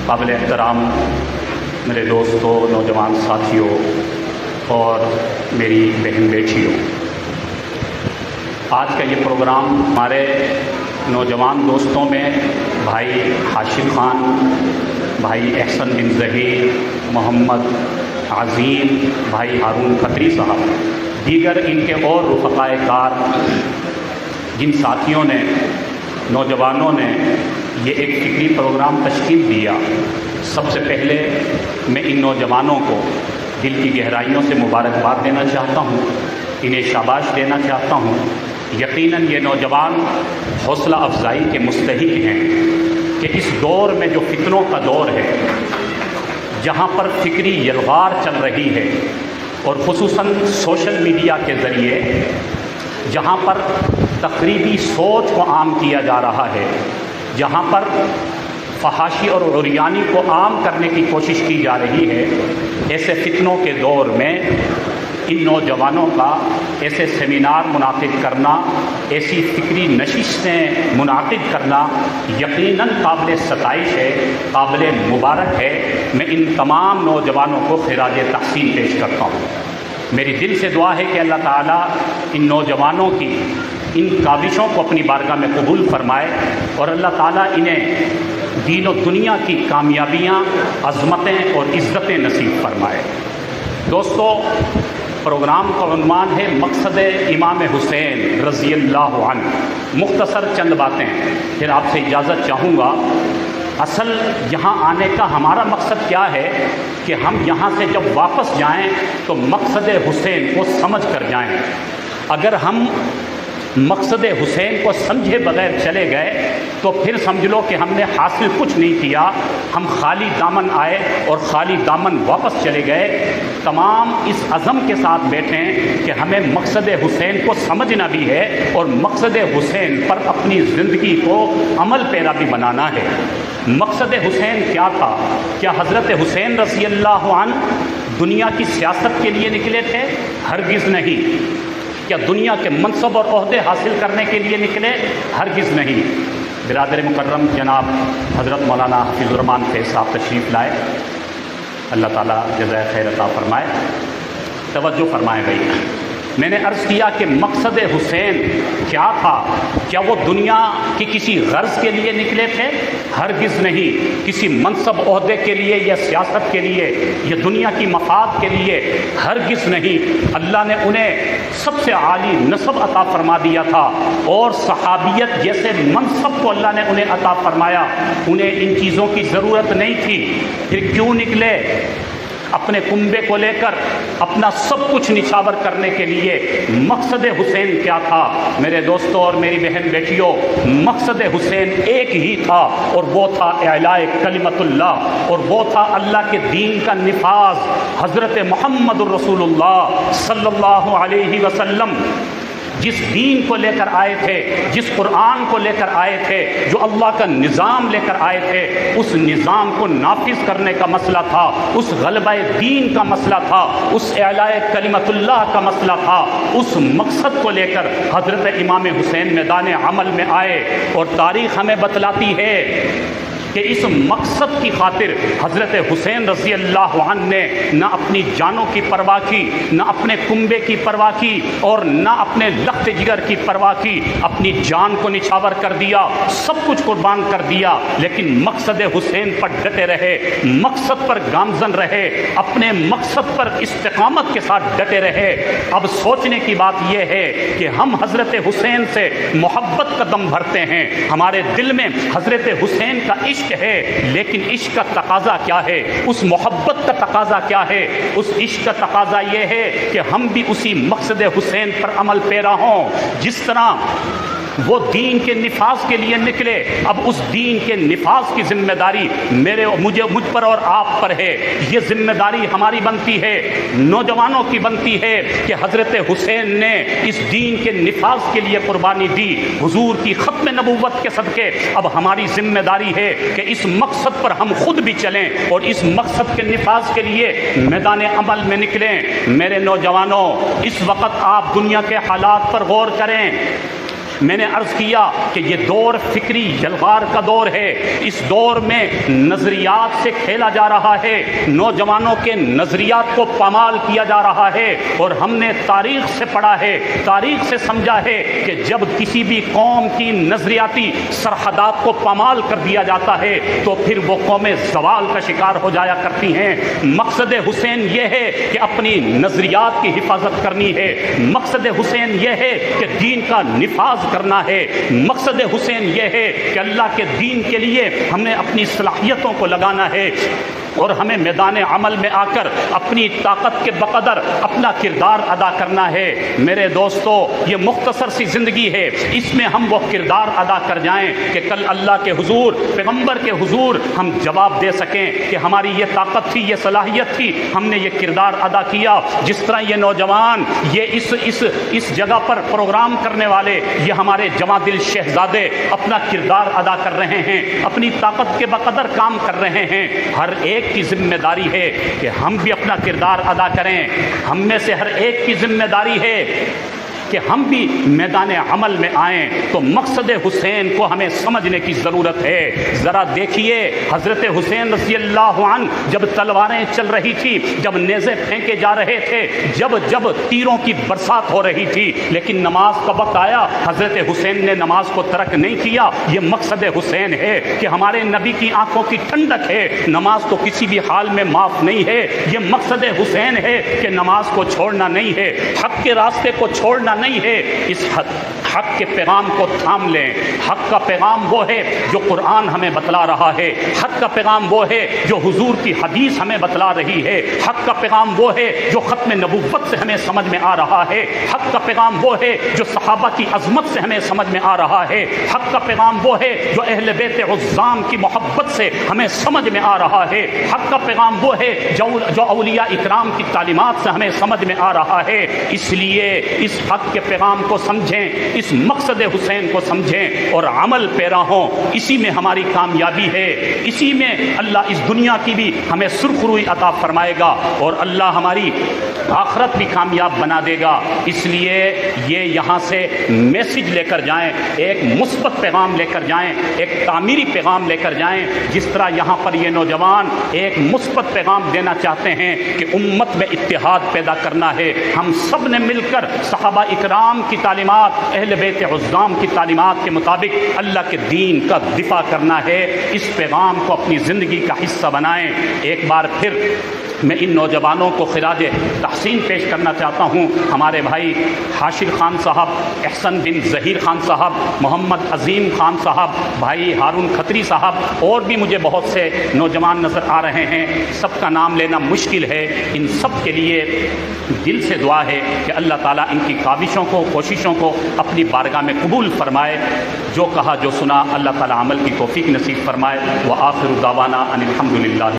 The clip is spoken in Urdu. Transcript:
قابل احترام میرے دوستوں، نوجوان ساتھیوں اور میری بہن بیٹیوں، آج کا یہ پروگرام ہمارے نوجوان دوستوں میں بھائی ہاشم خان، بھائی احسن بن ظہیر، محمد عظیم، بھائی ہارون قطری صاحب، دیگر ان کے اور رفقائے کار، جن ساتھیوں نے، نوجوانوں نے یہ ایک فکری پروگرام تشکیل دیا، سب سے پہلے میں ان نوجوانوں کو دل کی گہرائیوں سے مبارکباد دینا چاہتا ہوں، انہیں شاباش دینا چاہتا ہوں۔ یقیناً یہ نوجوان حوصلہ افزائی کے مستحق ہیں کہ اس دور میں جو فتنوں کا دور ہے، جہاں پر فکری یلغار چل رہی ہے اور خصوصاً سوشل میڈیا کے ذریعے جہاں پر تقریبی سوچ کو عام کیا جا رہا ہے، جہاں پر فحاشی اور عریانی کو عام کرنے کی کوشش کی جا رہی ہے، ایسے فتنوں کے دور میں ان نوجوانوں کا ایسے سیمینار منعقد کرنا، ایسی فکری نشستیں منعقد کرنا یقیناً قابل ستائش ہے، قابل مبارک ہے۔ میں ان تمام نوجوانوں کو خراج تحسین پیش کرتا ہوں۔ میری دل سے دعا ہے کہ اللہ تعالیٰ ان نوجوانوں کی ان کاوشوں کو اپنی بارگاہ میں قبول فرمائے اور اللہ تعالیٰ انہیں دین و دنیا کی کامیابیاں، عظمتیں اور عزتیں نصیب فرمائے۔ دوستو، پروگرام کا عنوان ہے مقصد امام حسین رضی اللہ عنہ۔ مختصر چند باتیں، پھر آپ سے اجازت چاہوں گا۔ اصل یہاں آنے کا ہمارا مقصد کیا ہے کہ ہم یہاں سے جب واپس جائیں تو مقصد حسین کو سمجھ کر جائیں۔ اگر ہم مقصد حسین کو سمجھے بغیر چلے گئے تو پھر سمجھ لو کہ ہم نے حاصل کچھ نہیں کیا، ہم خالی دامن آئے اور خالی دامن واپس چلے گئے۔ تمام اس عزم کے ساتھ بیٹھیں کہ ہمیں مقصد حسین کو سمجھنا بھی ہے اور مقصد حسین پر اپنی زندگی کو عمل پیرا بھی بنانا ہے۔ مقصد حسین کیا تھا؟ کیا حضرت حسین رضی اللہ عنہ دنیا کی سیاست کے لیے نکلے تھے؟ ہرگز نہیں۔ کیا دنیا کے منصب اور عہدے حاصل کرنے کے لیے نکلے؟ ہرگز نہیں۔ برادر مکرم جناب حضرت مولانا حفیظ الرحمان فیض صاحب تشریف لائے، اللہ تعالیٰ جزائے خیر عطا فرمائے۔ توجہ فرمائے بھائی، میں نے عرض کیا کہ مقصد حسین کیا تھا؟ کیا وہ دنیا کی کسی غرض کے لیے نکلے تھے؟ ہرگز نہیں۔ کسی منصب عہدے کے لیے یا سیاست کے لیے یا دنیا کی مفاد کے لیے ہرگز نہیں۔ اللہ نے انہیں سب سے عالی نسب عطا فرما دیا تھا اور صحابیت جیسے منصب کو اللہ نے انہیں عطا فرمایا۔ انہیں ان چیزوں کی ضرورت نہیں تھی، پھر کیوں نکلے؟ اپنے کنبے کو لے کر اپنا سب کچھ نچھاور کرنے کے لیے۔ مقصد حسین کیا تھا؟ میرے دوستوں اور میری بہن بیٹیوں، مقصد حسین ایک ہی تھا اور وہ تھا اعلاء کلمت اللہ، اور وہ تھا اللہ کے دین کا نفاذ۔ حضرت محمد الرسول اللہ صلی اللہ علیہ وسلم جس دین کو لے کر آئے تھے، جس قرآن کو لے کر آئے تھے، جو اللہ کا نظام لے کر آئے تھے، اس نظام کو نافذ کرنے کا مسئلہ تھا، اس غلبہ دین کا مسئلہ تھا، اس اعلاء کلمت اللہ کا مسئلہ تھا۔ اس مقصد کو لے کر حضرت امام حسین میدان عمل میں آئے، اور تاریخ ہمیں بتلاتی ہے کہ اس مقصد کی خاطر حضرت حسین رضی اللہ عنہ نے نہ اپنی جانوں کی پرواہ کی، نہ اپنے کنبے کی پرواہ کی، اور نہ اپنے لخت جگر کی پرواہ کی۔ اپنی جان کو نچھاور کر دیا، سب کچھ قربان کر دیا، لیکن مقصد حسین پر ڈٹے رہے، مقصد پر گامزن رہے، اپنے مقصد پر استقامت کے ساتھ ڈٹے رہے۔ اب سوچنے کی بات یہ ہے کہ ہم حضرت حسین سے محبت کا دم بھرتے ہیں، ہمارے دل میں حضرت حسین کا عشق ہے، لیکن عشق کا تقاضا کیا ہے؟ اس محبت کا تقاضا کیا ہے؟ اس عشق کا تقاضا یہ ہے کہ ہم بھی اسی مقصد حسین پر عمل پیرا ہوں۔ جس طرح وہ دین کے نفاذ کے لیے نکلے، اب اس دین کے نفاذ کی ذمہ داری مجھ پر اور آپ پر ہے۔ یہ ذمہ داری ہماری بنتی ہے، نوجوانوں کی بنتی ہے کہ حضرت حسین نے اس دین کے نفاذ کے لیے قربانی دی، حضور کی ختم نبوت کے صدقے۔ اب ہماری ذمہ داری ہے کہ اس مقصد پر ہم خود بھی چلیں اور اس مقصد کے نفاذ کے لیے میدان عمل میں نکلیں۔ میرے نوجوانوں، اس وقت آپ دنیا کے حالات پر غور کریں۔ میں نے عرض کیا کہ یہ دور فکری یلغار کا دور ہے، اس دور میں نظریات سے کھیلا جا رہا ہے، نوجوانوں کے نظریات کو پامال کیا جا رہا ہے، اور ہم نے تاریخ سے پڑھا ہے، تاریخ سے سمجھا ہے کہ جب کسی بھی قوم کی نظریاتی سرحدات کو پامال کر دیا جاتا ہے تو پھر وہ قومیں زوال کا شکار ہو جایا کرتی ہیں۔ مقصد حسین یہ ہے کہ اپنی نظریات کی حفاظت کرنی ہے، مقصد حسین یہ ہے کہ دین کا نفاذ کرنا ہے، مقصد حسین یہ ہے کہ اللہ کے دین کے لیے ہم نے اپنی صلاحیتوں کو لگانا ہے، اور ہمیں میدان عمل میں آ کر اپنی طاقت کے بقدر اپنا کردار ادا کرنا ہے۔ میرے دوستو، یہ مختصر سی زندگی ہے، اس میں ہم وہ کردار ادا کر جائیں کہ کل اللہ کے حضور، پیغمبر کے حضور ہم جواب دے سکیں کہ ہماری یہ طاقت تھی، یہ صلاحیت تھی، ہم نے یہ کردار ادا کیا۔ جس طرح یہ نوجوان، یہ اس جگہ پر پروگرام کرنے والے، یہ ہمارے جواں دل شہزادے اپنا کردار ادا کر رہے ہیں، اپنی طاقت کے بقدر کام کر رہے ہیں۔ ہر ایک کی ذمہ داری ہے کہ ہم بھی اپنا کردار ادا کریں، ہم میں سے ہر ایک کی ذمہ داری ہے کہ ہم بھی میدان عمل میں آئیں۔ تو مقصد حسین کو ہمیں سمجھنے کی ضرورت ہے۔ ذرا دیکھیے حضرت حسین رضی اللہ عنہ جب تلواریں چل رہی تھی، جب نیزے پھینکے جا رہے تھے، جب تیروں کی برسات ہو رہی تھی، لیکن نماز کا وقت آیا، حضرت حسین نے نماز کو ترک نہیں کیا۔ یہ مقصد حسین ہے کہ ہمارے نبی کی آنکھوں کی ٹھنڈک ہے، نماز تو کسی بھی حال میں معاف نہیں ہے۔ یہ مقصد حسین ہے کہ نماز کو چھوڑنا نہیں ہے، حق کے راستے کو چھوڑنا نہیں ہے۔ اس حق کے پیغام کو تھام لیں۔ حق کا پیغام وہ ہے جو قرآن ہمیں بتلا رہا ہے، حق کا پیغام وہ ہے جو حضور کی حدیث ہمیں بتلا رہی ہے، حق کا پیغام وہ ہے جو ختم نبوت سے ہمیں سمجھ میں آ رہا ہے، حق کا پیغام وہ ہے جو صحابہ کی عظمت سے ہمیں سمجھ میں آ رہا ہے، حق کا پیغام وہ ہے جو اہل بیت عظام کی محبت سے ہمیں سمجھ میں آ رہا ہے، حق کا پیغام وہ ہے جو اولیاء اکرام کی تعلیمات سے ہمیں سمجھ میں آ رہا ہے۔ اس لیے اس حق کے پیغام کو سمجھیں، اس مقصد حسین کو سمجھیں اور عمل پیرا ہوں۔ اسی میں ہماری کامیابی ہے، اسی میں اللہ اس دنیا کی بھی ہمیں سرخروئی عطا فرمائے گا اور اللہ ہماری آخرت بھی کامیاب بنا دے گا۔ اس لیے یہ یہاں سے میسج لے کر جائیں، ایک مثبت پیغام لے کر جائیں، ایک تعمیری پیغام لے کر جائیں۔ جس طرح یہاں پر یہ نوجوان ایک مثبت پیغام دینا چاہتے ہیں کہ امت میں اتحاد پیدا کرنا ہے، ہم سب نے مل کر صحابہ اکرام کی تعلیمات، اہل بیت عظام کی تعلیمات کے مطابق اللہ کے دین کا دفاع کرنا ہے۔ اس پیغام کو اپنی زندگی کا حصہ بنائیں۔ ایک بار پھر میں ان نوجوانوں کو خراج تحسین پیش کرنا چاہتا ہوں۔ ہمارے بھائی حاشر خان صاحب، احسن بن ظہیر خان صاحب، محمد عظیم خان صاحب، بھائی ہارون کھتری صاحب، اور بھی مجھے بہت سے نوجوان نظر آ رہے ہیں، سب کا نام لینا مشکل ہے۔ ان سب کے لیے دل سے دعا ہے کہ اللہ تعالیٰ ان کی کاوشوں کو، کوششوں کو اپنی بارگاہ میں قبول فرمائے۔ جو کہا جو سنا اللہ تعالیٰ عمل کی توفیق نصیب فرمائے۔ وآخر دعوانا ان الحمد للہ۔